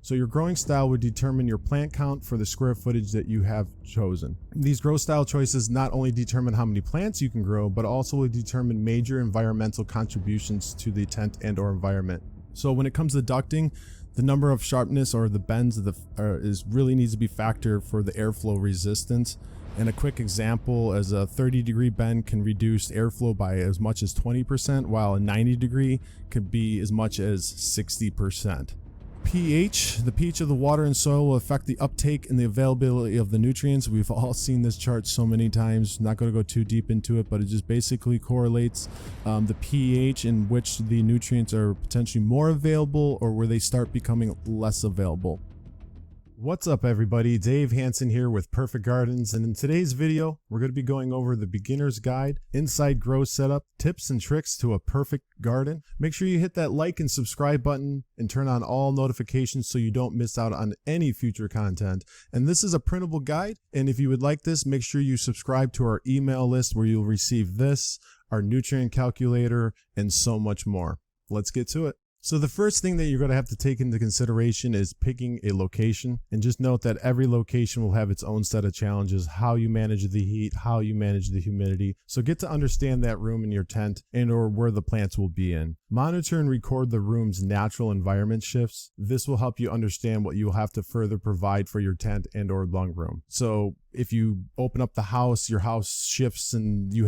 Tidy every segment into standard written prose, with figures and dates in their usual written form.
So your growing style would determine your plant count for the square footage that you have chosen. These grow style choices not only determine how many plants you can grow, but also will determine major environmental contributions to the tent and or environment. So when it comes to ducting, the number of sharpness or the bends of really needs to be factored for the airflow resistance. And a quick example is a 30-degree bend can reduce airflow by as much as 20%, while a 90-degree could be as much as 60%. pH, the pH of the water and soil will affect the uptake and the availability of the nutrients. We've all seen this chart so many times, not going to go too deep into it, but it just basically correlates the pH in which the nutrients are potentially more available or where they start becoming less available. What's up everybody, Dave Hansen here with Perfect Gardens, and in today's video we're going to be going over the beginner's guide, inside grow setup, tips and tricks to a perfect garden. Make sure you hit that like and subscribe button and turn on all notifications so you don't miss out on any future content. And this is a printable guide, and if you would like this, make sure you subscribe to our email list where you'll receive this, our nutrient calculator, and so much more. Let's get to it. So the first thing that you're going to have to take into consideration is picking a location, and just note that every location will have its own set of challenges, how you manage the heat, how you manage the humidity. So get to understand that room in your tent and or where the plants will be in. Monitor and record the room's natural environment shifts. This will help you understand what you will have to further provide for your tent and or lung room. So if you open up the house, your house shifts and you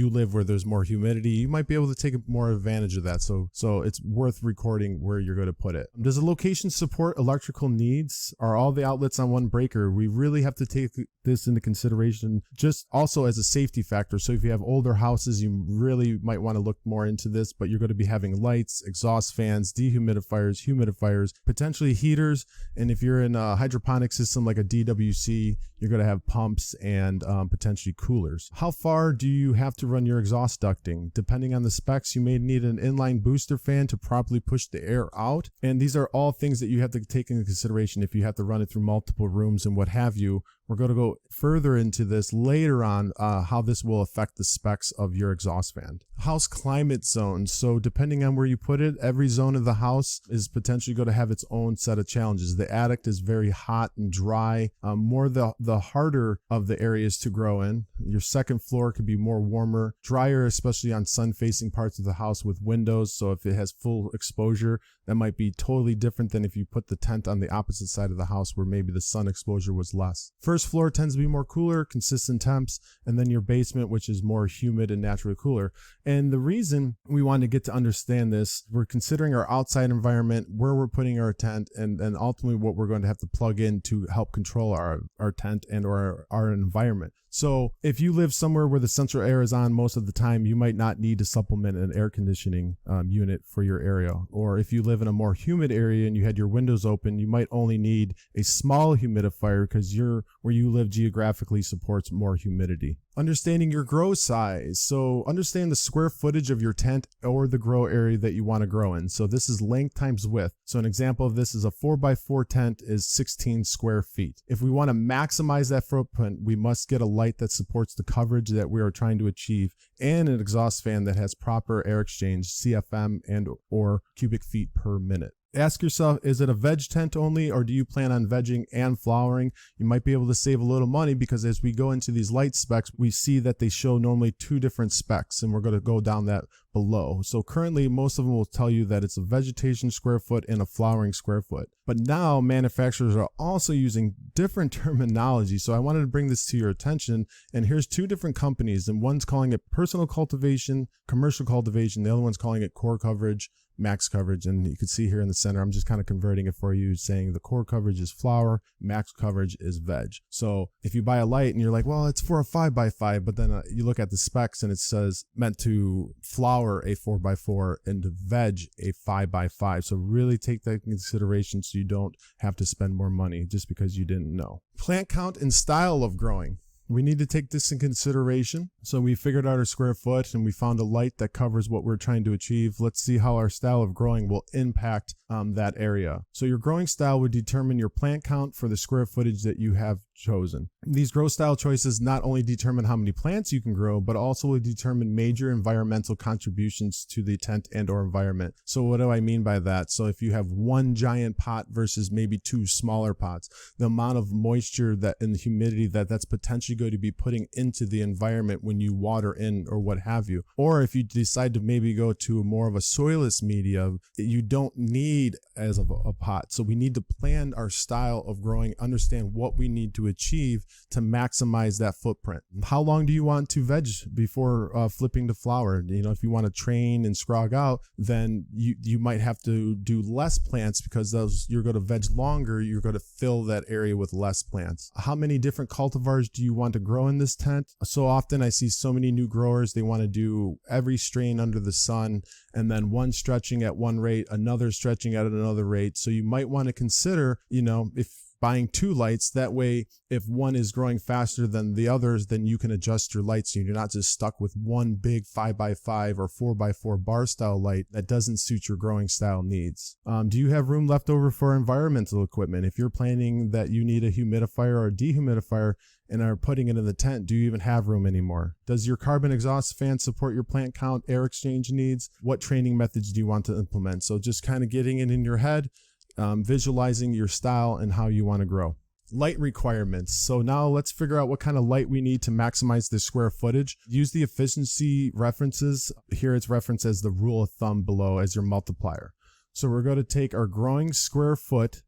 live where there's more humidity, you might be able to take more advantage of that. So it's worth recording where you're going to put it. Does a location support electrical needs? Are all the outlets on one breaker? We really have to take this into consideration, just also as a safety factor. So if you have older houses, you really might want to look more into this, but you're going to be having lights, exhaust fans, dehumidifiers, humidifiers, potentially heaters. And if you're in a hydroponic system like a DWC, you're going to have pumps and potentially coolers. How far do you have to run your exhaust ducting? Depending on the specs, you may need an inline booster fan to properly push the air out. And these are all things that you have to take into consideration if you have to run it through multiple rooms and what have you. We're going to go further into this later on, how this will affect the specs of your exhaust fan. House climate zones. So depending on where you put it, every zone of the house is potentially going to have its own set of challenges. The attic is very hot and dry, more the harder of the areas to grow in. Your second floor could be more warmer, drier, especially on sun-facing parts of the house with windows. So if it has full exposure, that might be totally different than if you put the tent on the opposite side of the house where maybe the sun exposure was less. First floor tends to be more cooler, consistent temps, and then your basement, which is more humid and naturally cooler. And the reason we want to get to understand this, we're considering our outside environment, where we're putting our tent, and ultimately what we're going to have to plug in to help control our tent and or our environment. So if you live somewhere where the central air is on most of the time, you might not need to supplement an air conditioning unit for your area. Or if you live in a more humid area and you had your windows open, you might only need a small humidifier because where you live geographically supports more humidity. Understanding your grow size. So understand the square footage of your tent or the grow area that you want to grow in. So this is length times width. So an example of this is a 4x4 tent is 16 square feet. If we want to maximize that footprint, we must get a light that supports the coverage that we are trying to achieve and an exhaust fan that has proper air exchange, CFM and or cubic feet per minute. Ask yourself, is it a veg tent only, or do you plan on vegging and flowering? You might be able to save a little money because as we go into these light specs, we see that they show normally two different specs, and we're going to go down that below. So currently, most of them will tell you that it's a vegetation square foot and a flowering square foot. But now manufacturers are also using different terminology. So I wanted to bring this to your attention. And here's two different companies, and one's calling it personal cultivation, commercial cultivation. The other one's calling it core coverage, max coverage. And you can see here in the center, I'm just kind of converting it for you, saying the core coverage is flower, max coverage is veg. So if you buy a light and you're like, well, it's for a 5x5, but then you look at the specs and it says meant to flower a 4x4 and to veg a 5x5. So really take that into consideration so you don't have to spend more money just because you didn't know. Plant count and style of growing. We need to take this in consideration. So we figured out our square foot and we found a light that covers what we're trying to achieve. Let's see how our style of growing will impact that area. So your growing style would determine your plant count for the square footage that you have chosen. These grow style choices not only determine how many plants you can grow, but also will determine major environmental contributions to the tent and or environment. So what do I mean by that? So if you have one giant pot versus maybe two smaller pots, the amount of moisture that and the humidity that's potentially going to be putting into the environment when you water in or what have you. Or if you decide to maybe go to more of a soilless media, you don't need as of a pot. So we need to plan our style of growing, understand what we need to achieve to maximize that footprint. How long do you want to veg before flipping to flower? You know, if you want to train and scrog out, then you might have to do less plants because you're going to veg longer. You're going to fill that area with less plants. How many different cultivars do you want to grow in this tent? So often I see so many new growers, they want to do every strain under the sun, and then one stretching at one rate, another stretching at another rate. So you might want to consider, you know, if buying two lights, that way if one is growing faster than the others, then you can adjust your lights so you're not just stuck with one big 5x5 or 4x4 bar style light that doesn't suit your growing style needs. Do you have room left over for environmental equipment? If you're planning that you need a humidifier or a dehumidifier and are putting it in the tent, do you even have room anymore? Does your carbon exhaust fan support your plant count, air exchange needs? What training methods do you want to implement? So just kind of getting it in your head, visualizing your style and how you want to grow. Light requirements. So now let's figure out what kind of light we need to maximize the square footage. Use the efficiency references. Here it's referenced as the rule of thumb below as your multiplier. So we're going to take our growing square foot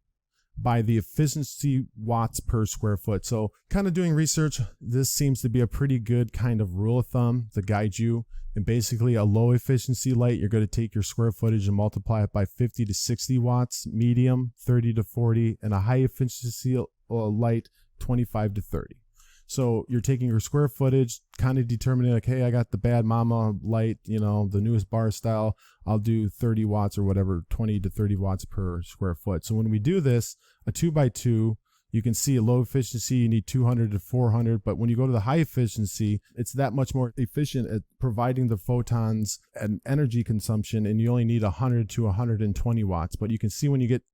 by the efficiency watts per square foot. So kind of doing research, this seems to be a pretty good kind of rule of thumb to guide you. And basically a low efficiency light, you're going to take your square footage and multiply it by 50 to 60 watts, medium 30 to 40, and a high efficiency light 25 to 30. So you're taking your square footage, kind of determining like, hey, I got the Bad Mama light, you know, the newest bar style. I'll do 30 watts or whatever, 20 to 30 watts per square foot. So when we do this, a 2x2, you can see a low efficiency, you need 200 to 400, but when you go to the high efficiency, it's that much more efficient at providing the photons and energy consumption, and you only need 100 to 120 watts. But you can see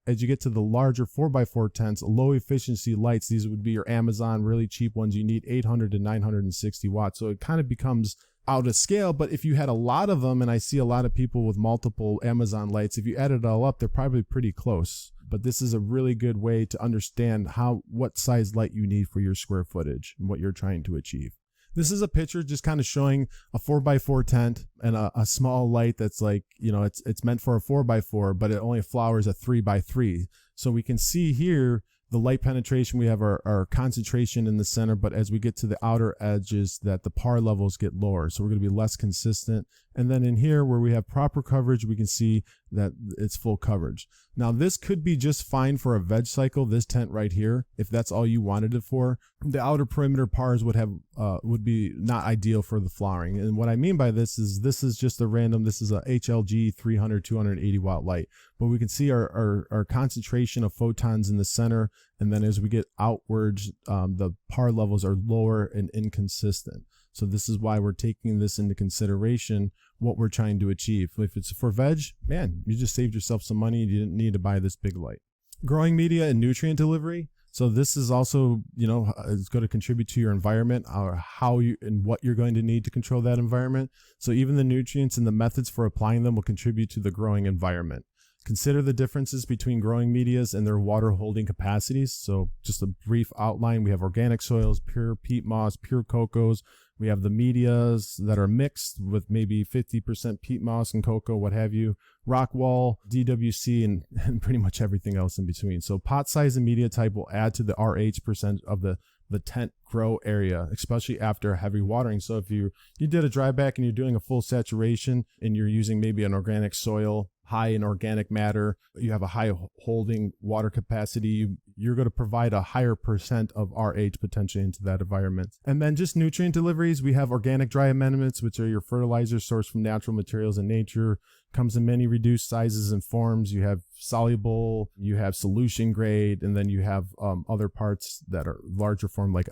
as you get to the larger 4x4 tents, low efficiency lights, these would be your Amazon, really cheap ones, you need 800 to 960 watts. So it kind of becomes out of scale. But if you had a lot of them, and I see a lot of people with multiple Amazon lights, if you add it all up, they're probably pretty close. But this is a really good way to understand what size light you need for your square footage and what you're trying to achieve. This is a picture just kind of showing a 4x4 tent and a small light that's like, you know, it's meant for a 4x4, but it only flowers a 3x3. So we can see here the light penetration, we have our concentration in the center, but as we get to the outer edges, that the par levels get lower. So we're going to be less consistent. And then in here where we have proper coverage, we can see that it's full coverage. Now this could be just fine for a veg cycle, this tent right here, if that's all you wanted it for. The outer perimeter pars would be not ideal for the flowering. And what I mean by this is just a random, this is a HLG 300, 280 watt light. But we can see our concentration of photons in the center. And then as we get outwards, the par levels are lower and inconsistent. So this is why we're taking this into consideration, what we're trying to achieve. If it's for veg, man, you just saved yourself some money. You didn't need to buy this big light. Growing media and nutrient delivery. So this is also, you know, it's going to contribute to your environment, or how you and what you're going to need to control that environment. So even the nutrients and the methods for applying them will contribute to the growing environment. Consider the differences between growing medias and their water holding capacities. So just a brief outline, we have organic soils, pure peat moss, pure cocos. We have the medias that are mixed with maybe 50% peat moss and cocoa, what have you, rock wall, DWC, and pretty much everything else in between. So pot size and media type will add to the RH percent of the tent grow area, especially after heavy watering. So if you did a dry back and you're doing a full saturation and you're using maybe an organic soil, high in organic matter, you have a high holding water capacity, you're going to provide a higher percent of RH potentially into that environment. And then just nutrient deliveries, we have organic dry amendments, which are your fertilizers sourced from natural materials in nature. Comes in many reduced sizes and forms. You have soluble, you have solution grade, and then you have other parts that are larger form like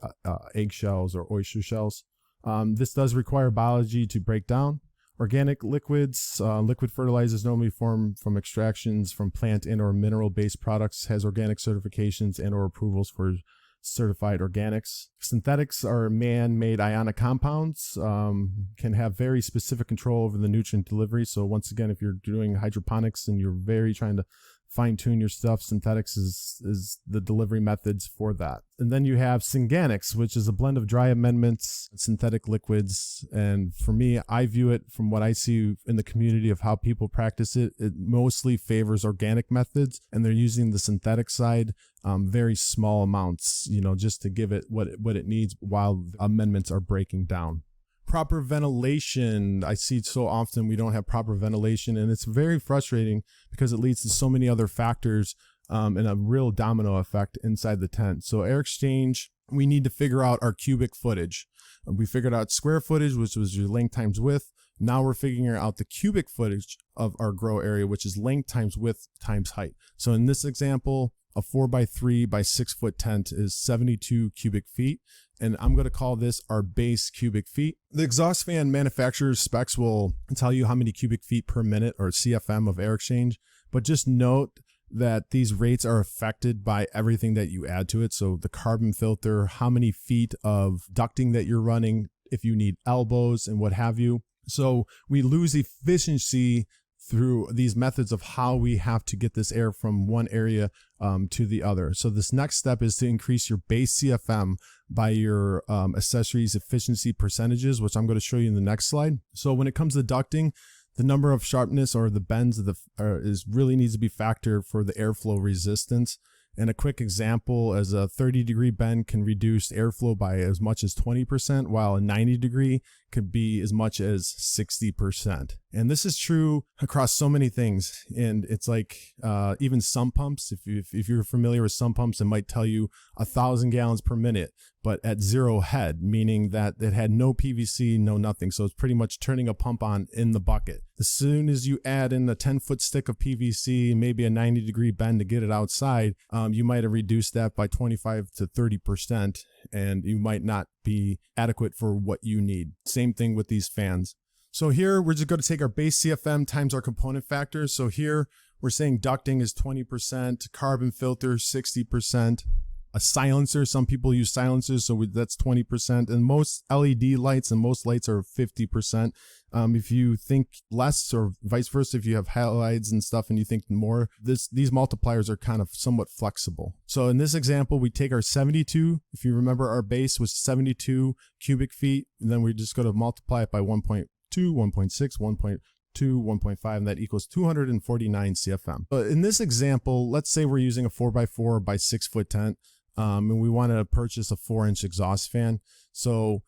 eggshells or oyster shells. This does require biology to break down. Organic liquids, liquid fertilizers normally formed from extractions from plant and or mineral-based products, has organic certifications and or approvals for certified organics. Synthetics are man-made ionic compounds, can have very specific control over the nutrient delivery. So once again, if you're doing hydroponics and you're very trying to fine-tune your stuff, synthetics is the delivery methods for that. And then you have synganics, which is a blend of dry amendments, synthetic liquids. And for me, I view it from what I see in the community of how people practice it, it mostly favors organic methods, and they're using the synthetic side, very small amounts, just to give it what it needs while amendments are breaking down. Proper ventilation. I see so often we don't have proper ventilation, and it's very frustrating because it leads to so many other factors and a real domino effect inside the tent. So air exchange, we need to figure out our cubic footage. We figured out square footage, which was your length times width. Now we're figuring out the cubic footage of our grow area, which is length times width times height. So in this example, a 4x3 by 6 foot tent is 72 cubic feet. And I'm going to call this our base cubic feet. The exhaust fan manufacturer's specs will tell you how many cubic feet per minute or CFM of air exchange, but just note that these rates are affected by everything that you add to it. So the carbon filter, how many feet of ducting that you're running, if you need elbows and what have you. So we lose efficiency through these methods of how we have to get this air from one area to the other. So this next step is to increase your base CFM by your accessories efficiency percentages, which I'm going to show you in the next slide. So when it comes to ducting, the number of sharpness or the bends of the really needs to be factored for the airflow resistance. And a quick example is a 30-degree bend can reduce airflow by as much as 20%, while a 90-degree could be as much as 60%. And this is true across so many things. And it's like even sump pumps. If you're familiar with sump pumps, it might tell you 1,000 gallons per minute, but at zero head, meaning that it had no PVC, no nothing. So it's pretty much turning a pump on in the bucket. As soon as you add in a 10-foot stick of PVC, maybe a 90-degree bend to get it outside, you might have reduced that by 25 to 30%, and you might not be adequate for what you need. Same thing with these fans. So here we're just going to take our base CFM times our component factors. So here we're saying ducting is 20%, carbon filter 60%, a silencer. Some people use silencers, so that's 20%, and most LED lights and most lights are 50%. If you think less or vice versa, if you have halides and stuff and you think more, these multipliers are kind of somewhat flexible. So in this example, we take our 72, if you remember our base was 72 cubic feet, and then we just go to multiply it by 1.2, 1.6, 1.2, 1.5, and that equals 249 CFM. But in this example, let's say we're using a 4x4 by 6 foot tent, and we want to purchase a 4-inch exhaust fan. So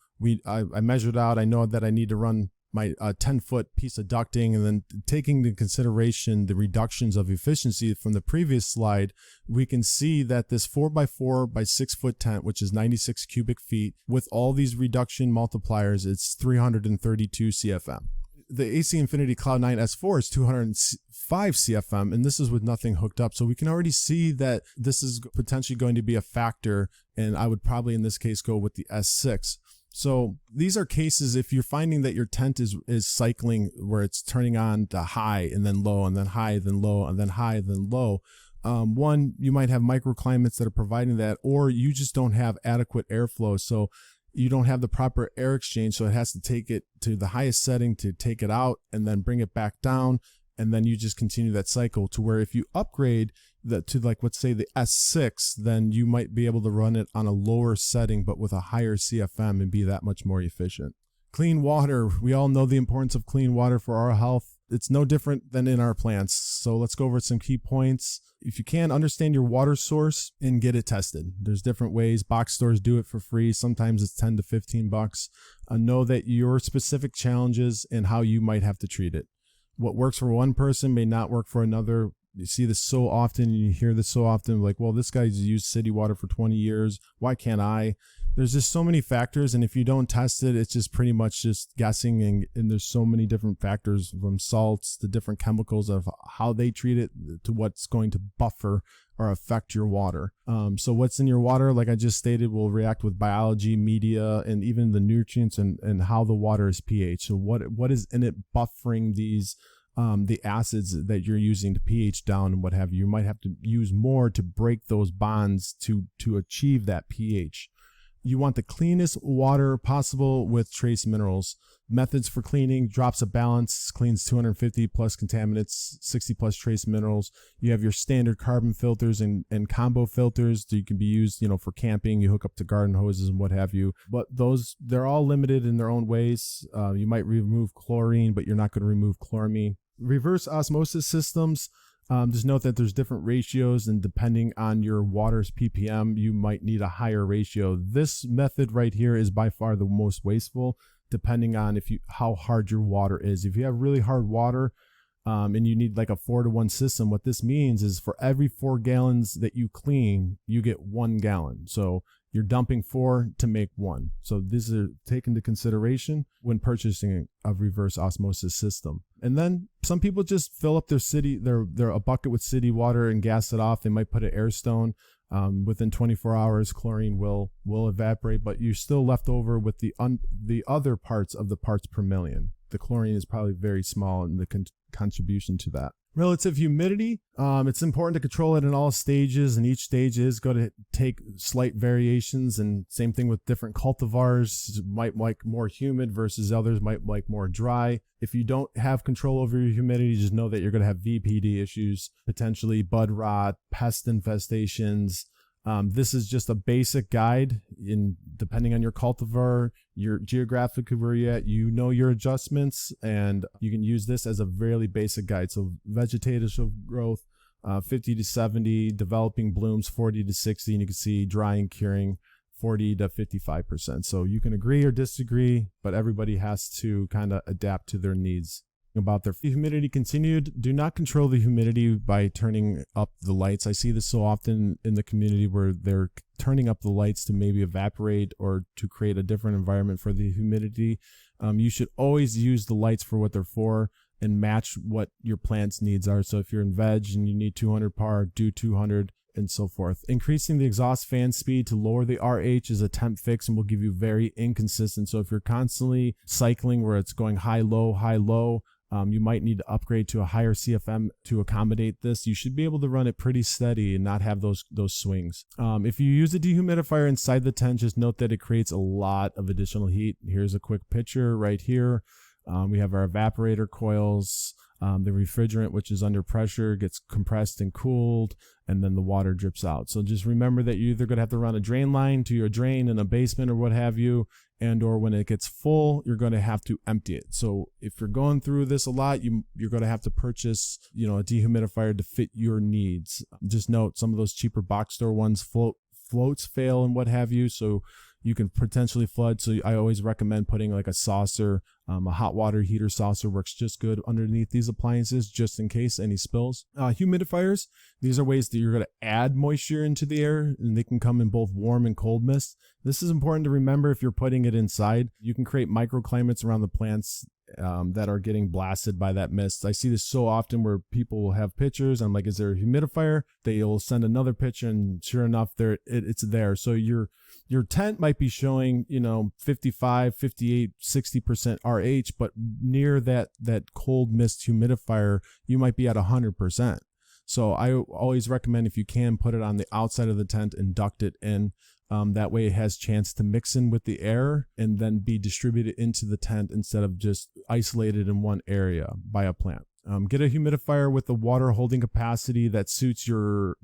I measured out, I know that I need to run my 10-foot piece of ducting, and then taking into consideration the reductions of efficiency from the previous slide, we can see that this 4x4 by 6 foot tent, which is 96 cubic feet, with all these reduction multipliers, it's 332 CFM. The AC Infinity Cloud 9 S4 is 205 CFM, and this is with nothing hooked up. So we can already see that this is potentially going to be a factor, and I would probably in this case go with the S6. So these are cases if you're finding that your tent is cycling where it's turning on to high and then low and then high, then low and then high, then low. One, you might have microclimates that are providing that, or you just don't have adequate airflow. So you don't have the proper air exchange. So it has to take it to the highest setting to take it out and then bring it back down. And then you just continue that cycle to where if you upgrade to like, let's say the S6, then you might be able to run it on a lower setting, but with a higher CFM and be that much more efficient. Clean water. We all know the importance of clean water for our health. It's no different than in our plants. So let's go over some key points. If you can, understand your water source and get it tested. There's different ways. Box stores do it for free. Sometimes it's 10 to 15 bucks. Know that your specific challenges and how you might have to treat it. What works for one person may not work for another. You see this so often, you hear this so often, like, well, this guy's used city water for 20 years. Why can't I? There's just so many factors, and if you don't test it, it's just pretty much just guessing, and there's so many different factors, from salts to different chemicals of how they treat it to what's going to buffer or affect your water. So what's in your water, like I just stated, will react with biology, media, and even the nutrients and how the water is pH. So what is in it buffering these the acids that you're using to pH down and what have you. You might have to use more to break those bonds to achieve that pH. You want the cleanest water possible with trace minerals. Methods for cleaning: drops of balance, cleans 250 plus contaminants, 60 plus trace minerals. You have your standard carbon filters and combo filters that you can be used, for camping. You hook up to garden hoses and what have you. But they're all limited in their own ways. You might remove chlorine, but you're not going to remove chloramine. Reverse osmosis systems. Just note that there's different ratios, and depending on your water's ppm, you might need a higher ratio. This method right here is by far the most wasteful, depending on how hard your water is. If you have really hard water, and you need like a 4-to-1 system, what this means is for every 4 gallons that you clean, you get 1 gallon. So you're dumping 4 to make 1. So these are taken into consideration when purchasing a reverse osmosis system. And then some people just fill up their a bucket with city water and gas it off. They might put an air stone. Within 24 hours, chlorine will evaporate, but you're still left over with the other parts of the parts per million. The chlorine is probably very small in the contribution to that. Relative humidity, it's important to control it in all stages, and each stage is going to take slight variations, and same thing with different cultivars. Might like more humid versus others might like more dry. If you don't have control over your humidity, just know that you're going to have VPD issues, potentially bud rot, pest infestations. This is just a basic guide. Depending on your cultivar, your geographically where you're at, your adjustments, and you can use this as a really basic guide. So vegetative growth, 50 to 70, developing blooms 40 to 60, and you can see drying, curing 40 to 55%. So you can agree or disagree, but everybody has to kind of adapt to their needs. About their humidity continued, do not control the humidity by turning up the lights. I see this so often in the community where they're turning up the lights to maybe evaporate or to create a different environment for the humidity. You should always use the lights for what they're for and match what your plant's needs are. So if you're in veg and you need 200 par, do 200 and so forth. Increasing the exhaust fan speed to lower the RH is a temp fix and will give you very inconsistent. So if you're constantly cycling where it's going high, low, you might need to upgrade to a higher CFM to accommodate this. You should be able to run it pretty steady and not have those swings. If you use a dehumidifier inside the tent, just note that it creates a lot of additional heat. Here's a quick picture right here. We have our evaporator coils. The refrigerant, which is under pressure, gets compressed and cooled, and then the water drips out. So just remember that you're either going to have to run a drain line to your drain in a basement or what have you, and or when it gets full, you're going to have to empty it. So if you're going through this a lot, you're going to have to purchase, a dehumidifier to fit your needs. Just note some of those cheaper box store ones floats fail and what have you, so you can potentially flood. So I always recommend putting like a saucer. A hot water heater saucer works just good underneath these appliances, just in case any spills. Humidifiers, these are ways that you're going to add moisture into the air, and they can come in both warm and cold mist. This is important to remember if you're putting it inside. You can create microclimates around the plants that are getting blasted by that mist. I see this so often where people will have pictures. I'm like, is there a humidifier? They'll send another picture, and sure enough, it's there. So your tent might be showing, 55, 58, 60% RH, but near that cold mist humidifier, you might be at 100%. So I always recommend, if you can, put it on the outside of the tent and duct it in. That way it has chance to mix in with the air and then be distributed into the tent instead of just isolated in one area by a plant. Get a humidifier with a water holding capacity that suits your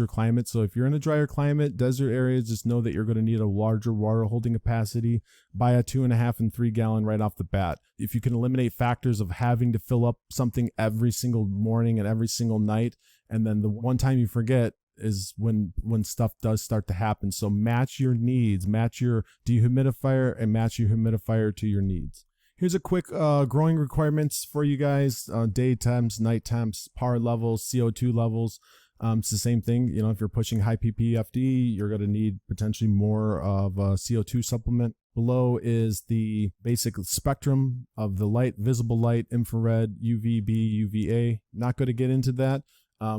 climate. So if you're in a drier climate, desert areas, just know that you're going to need a larger water holding capacity. Buy a 2.5 and 3 gallon right off the bat. If you can eliminate factors of having to fill up something every single morning and every single night, and then the one time you forget is when stuff does start to happen. So match your needs, match your dehumidifier and match your humidifier to your needs. Here's a quick growing requirements for you guys. Day temps, night temps, par levels, CO2 levels. It's the same thing. If you're pushing high ppfd, you're going to need potentially more of a CO2 supplement. Below is the basic spectrum of the light, visible light, infrared, UVB, UVA. Not going to get into that.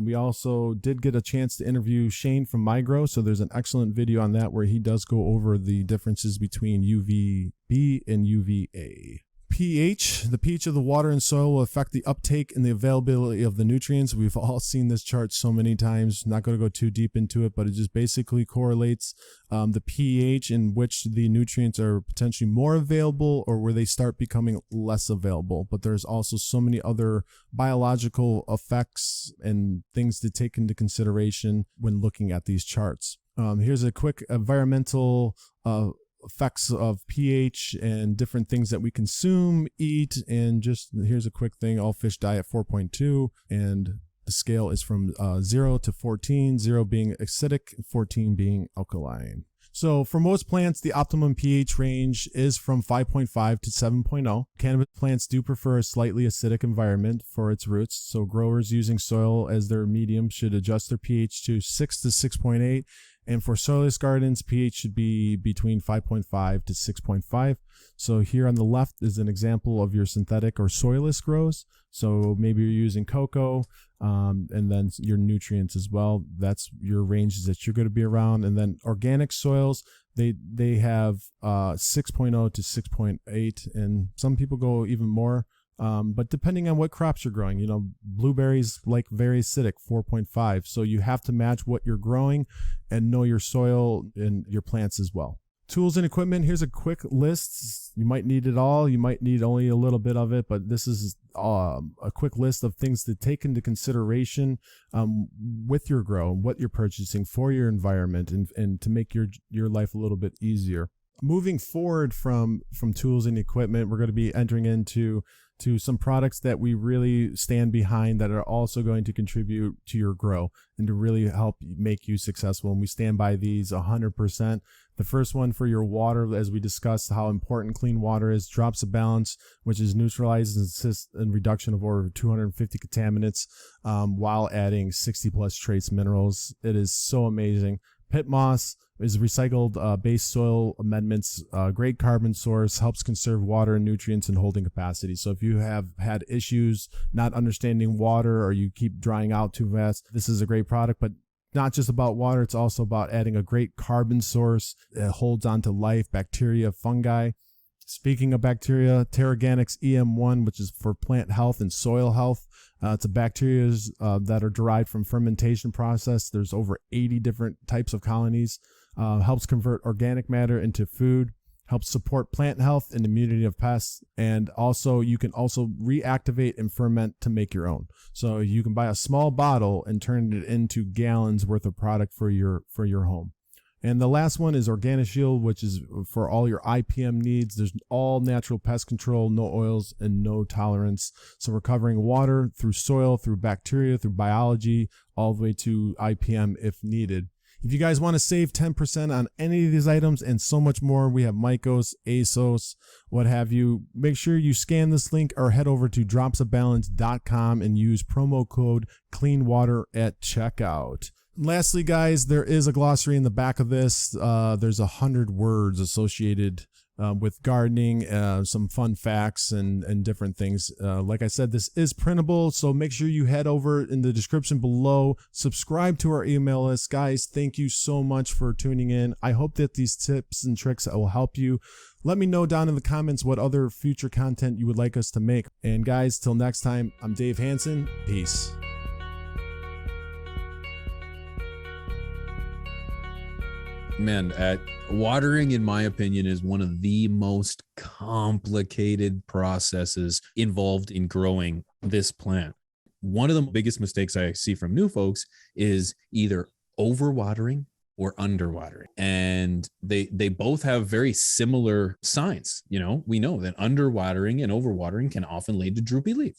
We also did get a chance to interview Shane from MyGrow, so there's an excellent video on that where he does go over the differences between UVB and UVA. pH. The pH of the water and soil will affect the uptake and the availability of the nutrients. We've all seen this chart so many times. Not going to go too deep into it, but it just basically correlates the pH in which the nutrients are potentially more available or where they start becoming less available. But there's also so many other biological effects and things to take into consideration when looking at these charts. Here's a quick environmental effects of pH and different things that we consume, eat, and just here's a quick thing. All fish die at 4.2, and the scale is from 0 to 14, 0 being acidic, 14 being alkaline. So for most plants, the optimum pH range is from 5.5 to 7.0. Cannabis plants do prefer a slightly acidic environment for its roots, so growers using soil as their medium should adjust their pH to 6 to 6.8. And for soilless gardens, pH should be between 5.5 to 6.5. So here on the left is an example of your synthetic or soilless grows. So maybe you're using cocoa and then your nutrients as well. That's your ranges that you're going to be around. And then organic soils, they have 6.0 to 6.8. And some people go even more. But depending on what crops you're growing, blueberries like very acidic, 4.5. So you have to match what you're growing and know your soil and your plants as well. Tools and equipment. Here's a quick list. You might need it all. You might need only a little bit of it, but this is a quick list of things to take into consideration with your grow, what you're purchasing for your environment and to make your life a little bit easier. Moving forward from tools and equipment, we're going to be entering into some products that we really stand behind that are also going to contribute to your grow and to really help make you successful. And we stand by these 100%. The first one for your water, as we discussed how important clean water is, Drops of Balance, which is neutralized and assists in reduction of over 250 contaminants while adding 60 plus trace minerals. It is so amazing. Pit moss is recycled base soil amendments, great carbon source, helps conserve water and nutrients and holding capacity. So if you have had issues not understanding water or you keep drying out too fast, this is a great product. But not just about water, it's also about adding a great carbon source that holds on to life, bacteria, fungi. Speaking of bacteria, Terraganics EM1, which is for plant health and soil health. It's a bacteria that are derived from fermentation process. There's over 80 different types of colonies. Helps convert organic matter into food. Helps support plant health and immunity of pests. And also, you can also reactivate and ferment to make your own. So you can buy a small bottle and turn it into gallons worth of product for your home. And the last one is OrganiShield, which is for all your IPM needs. There's all natural pest control, no oils, and no tolerance. So we're covering water through soil, through bacteria, through biology, all the way to IPM if needed. If you guys want to save 10% on any of these items and so much more, we have Mycos, ASOS, what have you. Make sure you scan this link or head over to dropsofbalance.com and use promo code Cleanwater at checkout. Lastly, guys, there is a glossary in the back of this. There's 100 words associated with gardening, some fun facts and different things. Like I said, this is printable, so make sure you head over in the description below, subscribe to our email list. Guys, thank you so much for tuning in. I hope that these tips and tricks will help you. Let me know down in the comments what other future content you would like us to make. And guys, till next time, I'm Dave Hansen. Peace. Man, watering, in my opinion, is one of the most complicated processes involved in growing this plant. One of the biggest mistakes I see from new folks is either overwatering or underwatering. And they both have very similar signs. We know that underwatering and overwatering can often lead to droopy leaves.